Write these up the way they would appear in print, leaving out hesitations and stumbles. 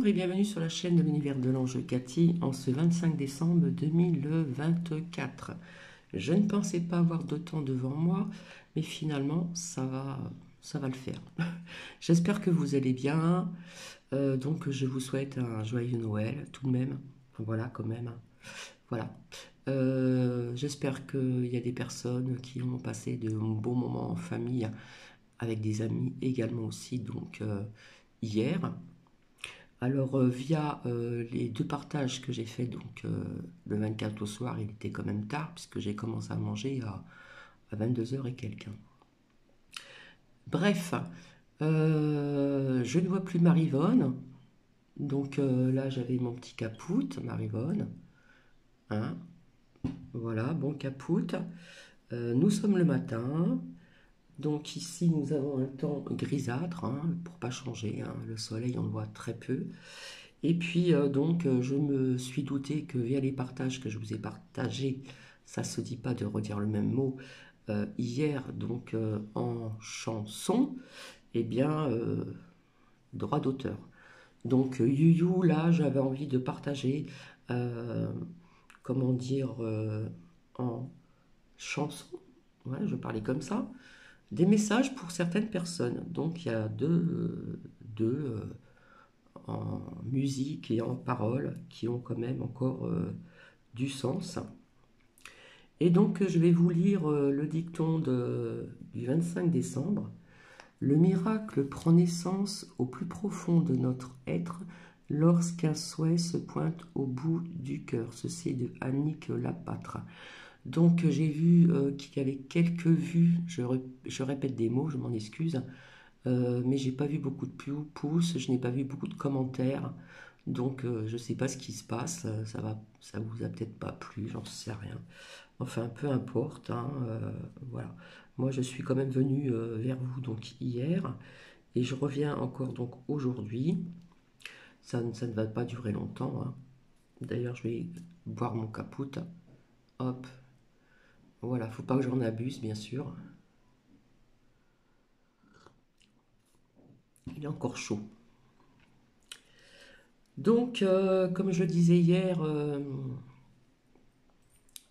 Bonjour et bienvenue sur la chaîne de l'univers de l'ange Cathy en ce 25 décembre 2024. Je ne pensais pas avoir de temps devant moi, mais finalement ça va le faire. J'espère que vous allez bien. Donc je vous souhaite un joyeux Noël tout de même. Voilà quand même. Voilà. J'espère qu'il y a des personnes qui ont passé de bons moments en famille avec des amis également aussi. Donc hier. Alors, via les deux partages que j'ai fait, donc le 24 au soir, il était quand même tard, puisque j'ai commencé à manger à 22 h et quelques. Bref, je ne vois plus Marivonne. Donc là, j'avais mon petit capoute, Marivonne. Hein, voilà, bon capoute. Nous sommes le matin. Donc ici, nous avons un temps grisâtre, hein, pour pas changer. Hein, le soleil, on le voit très peu. Et puis je me suis douté que via les partages que je vous ai partagés, ça se dit pas de redire le même mot, hier donc en chanson, eh bien droit d'auteur. Donc You là j'avais envie de partager, euh, comment dire, en chanson, ouais, je parlais comme ça, des messages pour certaines personnes. Donc il y a deux en musique et en paroles qui ont quand même encore du sens. Et donc je vais vous lire le dicton du 25 décembre. Le miracle prend naissance au plus profond de notre être lorsqu'un souhait se pointe au bout du cœur. Ceci est de Annick Lapatre. Donc j'ai vu qu'il y avait quelques vues, je répète des mots, je m'en excuse, mais j'ai pas vu beaucoup de pouces, je n'ai pas vu beaucoup de commentaires, donc je ne sais pas ce qui se passe, ça vous a peut-être pas plu, j'en sais rien. Enfin, peu importe, hein, voilà. Moi, je suis quand même venue vers vous donc hier, et je reviens encore donc aujourd'hui. Ça ne va pas durer longtemps, hein. D'ailleurs, je vais boire mon capote. Hop, voilà, faut pas que j'en abuse, bien sûr. Il est encore chaud. Donc, comme je le disais hier,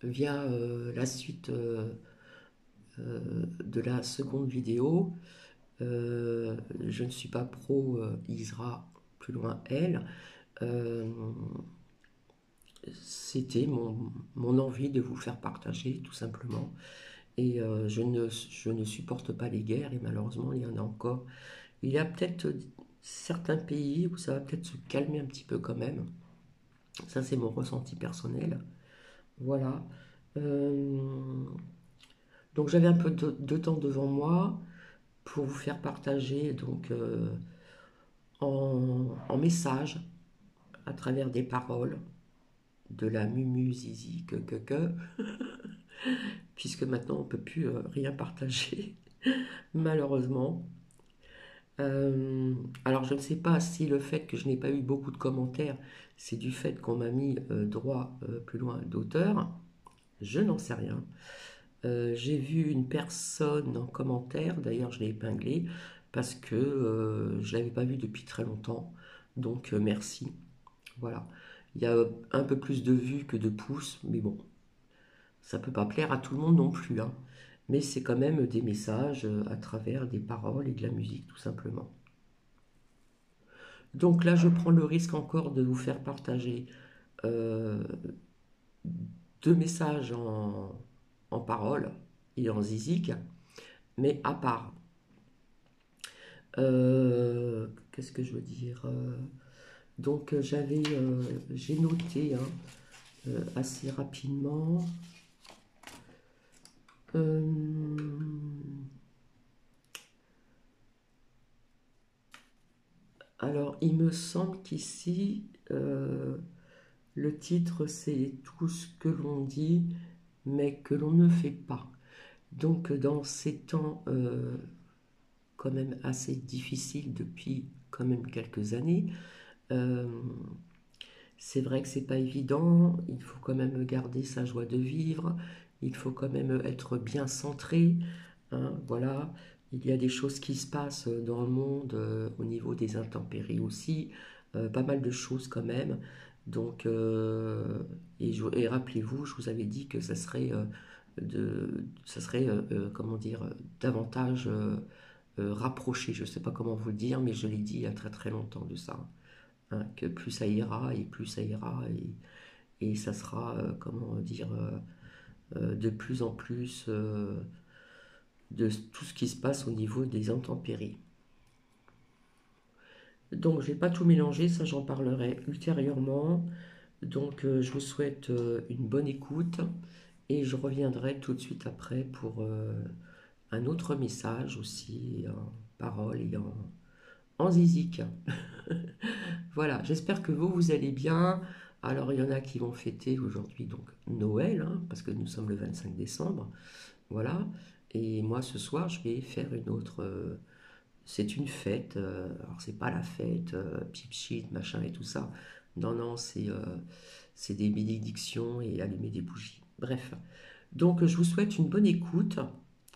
via la suite de la seconde vidéo, je ne suis pas pro Isra, plus loin elle. Euh, C'était mon envie de vous faire partager, tout simplement. Et je ne supporte pas les guerres, et malheureusement, il y en a encore. Il y a peut-être certains pays où ça va peut-être se calmer un petit peu quand même. Ça, c'est mon ressenti personnel. Voilà. Euh, donc j'avais un peu de temps devant moi pour vous faire partager donc en message à travers des paroles de la mumu zizi que puisque maintenant on peut plus rien partager malheureusement. Euh, alors je ne sais pas si le fait que je n'ai pas eu beaucoup de commentaires, c'est du fait qu'on m'a mis droit plus loin d'auteur, je n'en sais rien. J'ai vu une personne en commentaire, d'ailleurs je l'ai épinglé, parce que je ne l'avais pas vu depuis très longtemps, donc merci. Voilà. Il y a un peu plus de vues que de pouces, mais bon, ça ne peut pas plaire à tout le monde non plus, hein. Mais c'est quand même des messages à travers des paroles et de la musique, tout simplement. Donc là, je prends le risque encore de vous faire partager euh, deux messages en paroles et en zizik, mais à part. Qu'est-ce que je veux dire, donc j'ai noté, hein, assez rapidement. Euh, alors, il me semble qu'ici, le titre, c'est tout ce que l'on dit, mais que l'on ne fait pas. Donc, dans ces temps quand même assez difficiles depuis quand même quelques années, euh, c'est vrai que c'est pas évident, il faut quand même garder sa joie de vivre, il faut quand même être bien centré, hein, voilà. Il y a des choses qui se passent dans le monde au niveau des intempéries aussi. pas mal de choses quand même. Donc, et rappelez-vous, je vous avais dit que ça serait comment dire, davantage rapproché. Je ne sais pas comment vous le dire, mais je l'ai dit il y a très très longtemps de ça. Hein, que plus ça ira et plus ça ira et ça sera, comment dire, de plus en plus de tout ce qui se passe au niveau des intempéries. Donc, je vais pas tout mélanger, ça j'en parlerai ultérieurement. Donc, je vous souhaite une bonne écoute et je reviendrai tout de suite après pour un autre message aussi, en parole et en zizik. Voilà, j'espère que vous allez bien. Alors, il y en a qui vont fêter aujourd'hui donc Noël, hein, parce que nous sommes le 25 décembre. Voilà. Et moi, ce soir, je vais faire une autre. C'est une fête. Alors, c'est pas la fête, pip shit, machin et tout ça. Non, non, c'est des bénédictions et allumer des bougies. Bref. Donc, je vous souhaite une bonne écoute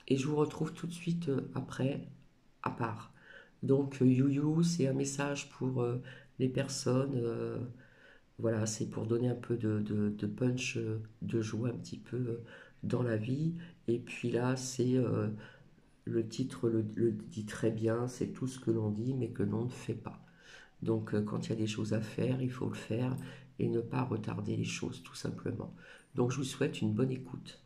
et je vous retrouve tout de suite après, à part. Donc, you, c'est un message pour les personnes. Voilà, c'est pour donner un peu de punch, de joie un petit peu dans la vie. Et puis là, c'est le titre le dit très bien, c'est tout ce que l'on dit mais que l'on ne fait pas. Donc quand il y a des choses à faire, il faut le faire et ne pas retarder les choses tout simplement. Donc je vous souhaite une bonne écoute.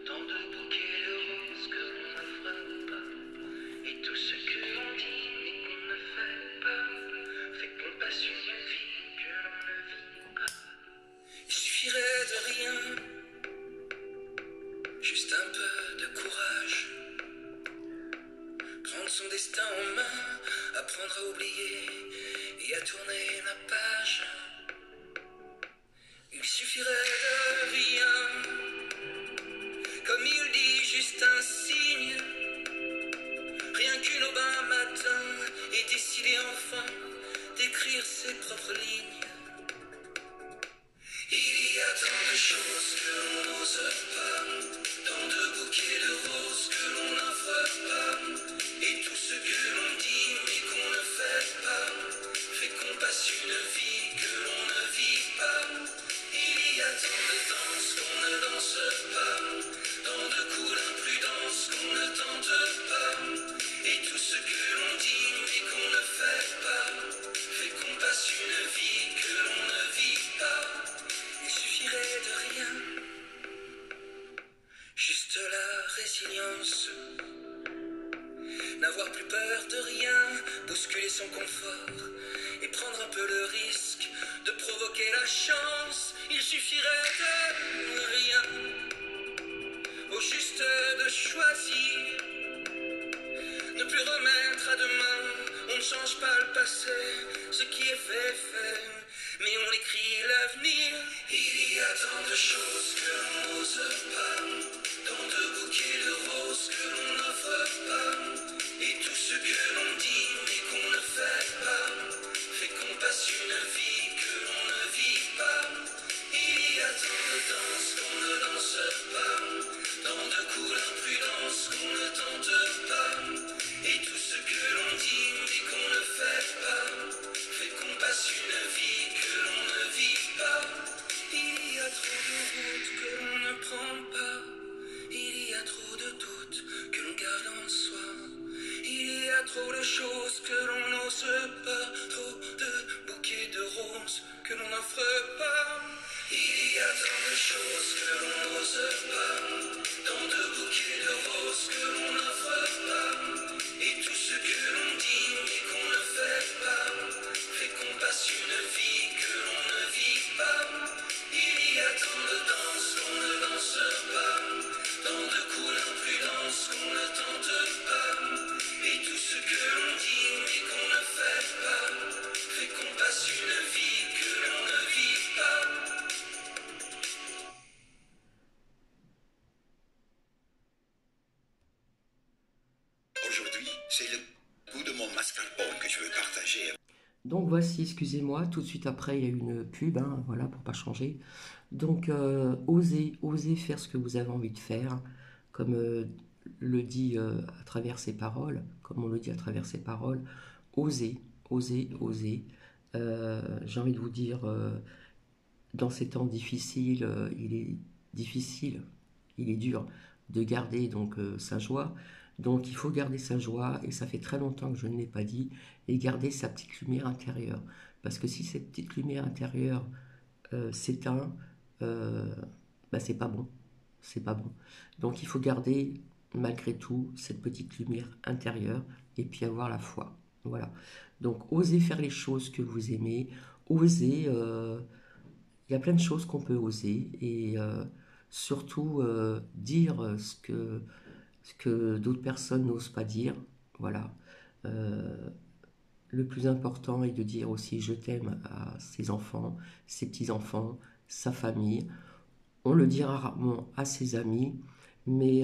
Tant de bouquets de roses que l'on n'offre pas, et tout ce que l'on dit mais qu'on ne fait pas, fait qu'on passe une vie que l'on ne vit pas. Il suffirait de rien, juste un peu de courage, prendre son destin en main, apprendre à oublier et à tourner la page. Il suffirait de rien, comme il dit, juste un signe, rien qu'une aubin matin, et décider enfin d'écrire ses propres lignes. Il y a tant de choses que l'on n'ose pas, tant de bouquets de roses que l'on n'offre pas, et tout ce que l'on dit mais qu'on ne fait pas, fait qu'on passe une vie que l'on ne vit pas. Il y a tant de danses qu'on ne danse pas, tant de coups d'imprudence qu'on ne tente pas, et tout ce que l'on dit mais qu'on ne fait pas, fait qu'on passe une vie que l'on ne vit pas. Il suffirait de rien, juste la résilience, n'avoir plus peur de rien, bousculer son confort et prendre un peu le risque de provoquer la chance. Il suffirait de rien, au juste de choisir, ne plus remettre à demain. On ne change pas le passé, ce qui est fait, fait, mais on écrit l'avenir. Il y a tant de choses que l'on n'ose pas, tant de bouquets de roses que l'on n'offre pas, et tout ce que l'on dit mais qu'on ne fait pas, fait qu'on passe une vie que l'on ne vit pas. Il y a tant de danses qu'on ne danse pas, tant de coups d'imprudence qu'on ne tente pas, et tout ce que l'on dit mais qu'on ne fait pas, fait qu'on passe une vie que l'on ne vit pas. Il y a trop de routes que l'on ne prend pas, il y a trop de doutes que l'on garde en soi, il y a trop de choses que l'on n'ose pas, trop de bouquets de roses que l'on n'offre pas. Il y a tant de choses que l'on n'ose pas, tant de bouquets de roses que l'on n'offre pas, et tout ce que l'on dit mais qu'on ne fait pas, fait qu'on passe une vie que l'on ne vit pas. Il y a tant de danses qu'on ne danse pas, tant de coups d'imprudence qu'on ne tente pas, et tout ce que l'on dit mais qu'on ne fait pas, fait qu'on passe une vie que l'on ne vit pas. Aujourd'hui, c'est le goût de mon mascarpone que je veux partager. Donc voici, excusez-moi, tout de suite après il y a eu une pub, hein, voilà, pour pas changer. Donc osez faire ce que vous avez envie de faire, comme le dit à travers ses paroles, comme on le dit à travers ses paroles, osez, osez, osez. J'ai envie de vous dire, dans ces temps difficiles, il est difficile, il est dur de garder donc sa joie. Donc il faut garder sa joie, et ça fait très longtemps que je ne l'ai pas dit, et garder sa petite lumière intérieure. Parce que si cette petite lumière intérieure s'éteint, bah, c'est pas bon. C'est pas bon. Donc il faut garder malgré tout cette petite lumière intérieure, et puis avoir la foi. Voilà. Donc osez faire les choses que vous aimez, osez. Il y a plein de choses qu'on peut oser, et surtout dire ce que d'autres personnes n'osent pas dire. Voilà. Euh, le plus important est de dire aussi je t'aime à ses enfants, ses petits-enfants, sa famille. On le dira rarement à ses amis, mais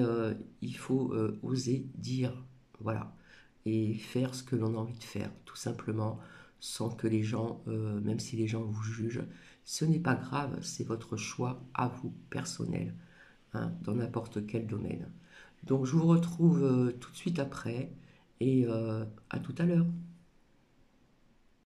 il faut oser dire, voilà, et faire ce que l'on a envie de faire, tout simplement, sans que les gens, même si les gens vous jugent, ce n'est pas grave, c'est votre choix à vous, personnel, hein, dans n'importe quel domaine. Donc je vous retrouve tout de suite après, et à tout à l'heure.